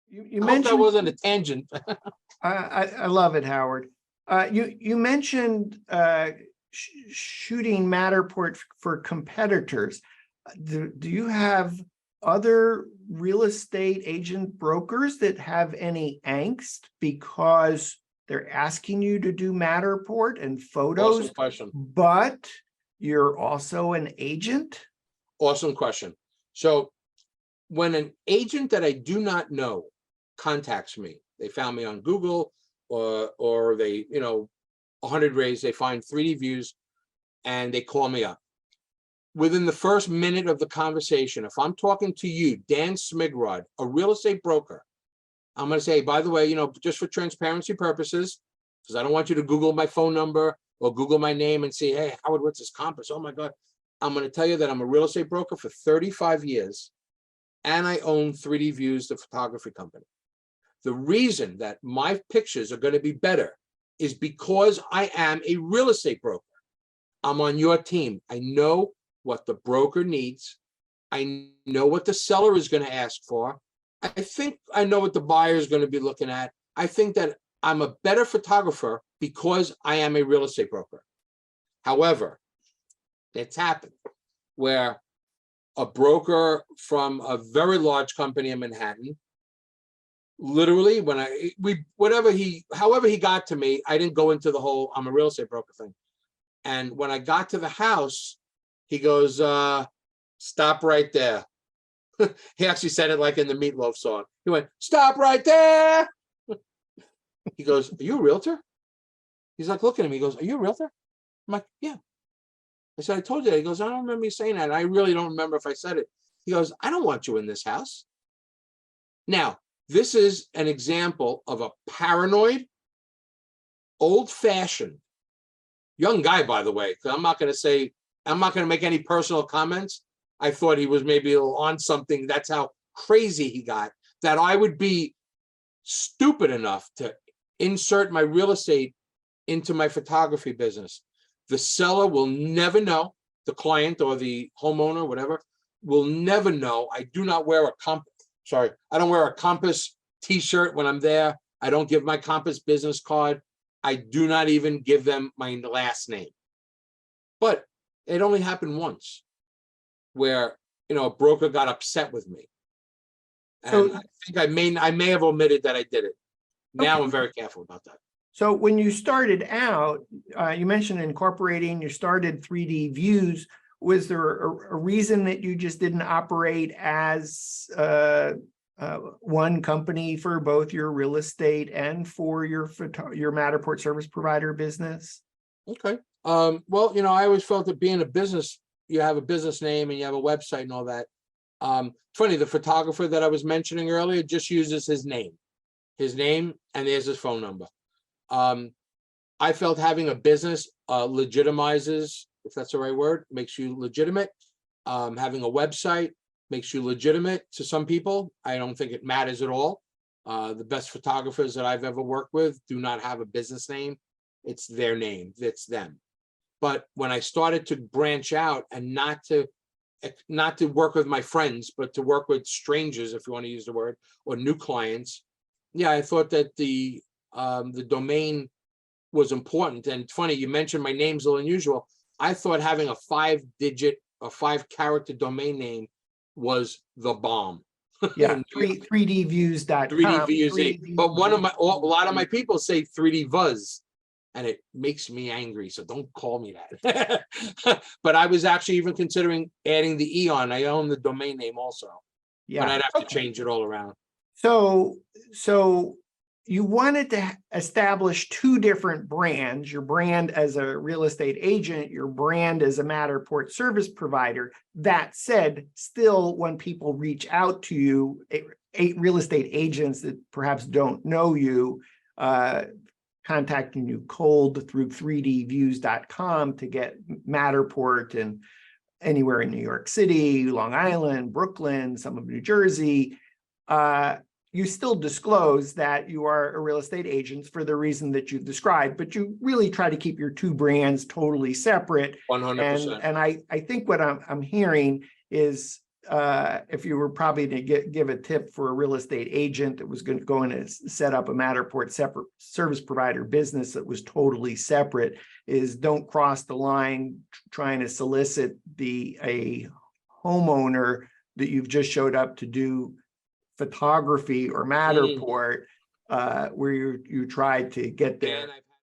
You I hope that mentioned, wasn't a tangent. I love it, Howard. You mentioned shooting Matterport for competitors. Do you have other real estate agent brokers that have any angst because they're asking you to do Matterport and photos, Awesome question. but you're also an agent? Awesome question. So when an agent that I do not know contacts me, they found me on Google or they, 100 rays, they find 3D views and they call me up. Within the first minute of the conversation, if I'm talking to you, Dan Smigrod, a real estate broker, I'm going to say, by the way, just for transparency purposes, because I don't want you to Google my phone number or Google my name and say, hey, Howard, what's this compass? Oh my God. I'm going to tell you that I'm a real estate broker for 35 years and I own 3D Views, the photography company. The reason that my pictures are going to be better is because I am a real estate broker. I'm on your team. I know what the broker needs. I know what the seller is going to ask for. I think I know what the buyer is going to be looking at. I think that I'm a better photographer because I am a real estate broker. However, it's happened where a broker from a very large company in Manhattan, literally however he got to me, I didn't go into the whole I'm a real estate broker thing. And when I got to the house, he goes, stop right there. He actually said it like in the Meatloaf song. He went, stop right there. He goes, are you a realtor? He's like looking at me. He goes, are you a realtor? I'm like, yeah. I said, I told you that. He goes, I don't remember you saying that. And I really don't remember if I said it. He goes, I don't want you in this house. Now, this is an example of a paranoid, old-fashioned, young guy, by the way, because I'm not going to make any personal comments. I thought he was maybe a little on something. That's how crazy he got, that I would be stupid enough to insert my real estate into my photography business. The seller will never know, the client or the homeowner, whatever, will never know. I do not wear a compass. Sorry, I don't wear a Compass t-shirt when I'm there. I don't give my Compass business card. I do not even give them my last name. But it only happened once where, a broker got upset with me. And I think I may have omitted that I did it. Now Okay. I'm very careful about that. So when you started out, you mentioned incorporating, you started 3D Views. Was there a reason that you just didn't operate as one company for both your real estate and for your Matterport service provider business? Okay. Well, I always felt that being a business, you have a business name and you have a website and all that. Funny, the photographer that I was mentioning earlier just uses his name, and there's his phone number. I felt having a business legitimizes, if that's the right word, makes you legitimate. Having a website makes you legitimate to some people. I don't think it matters at all. The best photographers that I've ever worked with do not have a business name. It's their name, it's them. But when I started to branch out and not to work with my friends, but to work with strangers, if you want to use the word, or new clients, yeah, I thought that the domain was important. And funny, you mentioned my name's a little unusual. I thought having a 5-digit or 5-character domain name was the bomb. Yeah, 3dviews.com. 3D But a lot of my people say 3D Vuz, and it makes me angry. So don't call me that. But I was actually even considering adding the E on. I own the domain name also. Yeah, but I'd have to change it all around. So you wanted to establish 2 different brands, your brand as a real estate agent, your brand as a Matterport service provider. That said, still, when people reach out to you, real estate agents that perhaps don't know you, contacting you cold through 3dviews.com to get Matterport and anywhere in New York City, Long Island, Brooklyn, some of New Jersey, you still disclose that you are a real estate agent for the reason that you've described, but you really try to keep your 2 brands totally separate. 100%. And I think what I'm hearing is if you were probably to give a tip for a real estate agent that was going to set up a Matterport separate service provider business that was totally separate, is don't cross the line trying to solicit a homeowner that you've just showed up to do photography or Matterport, where you tried to get there. And I've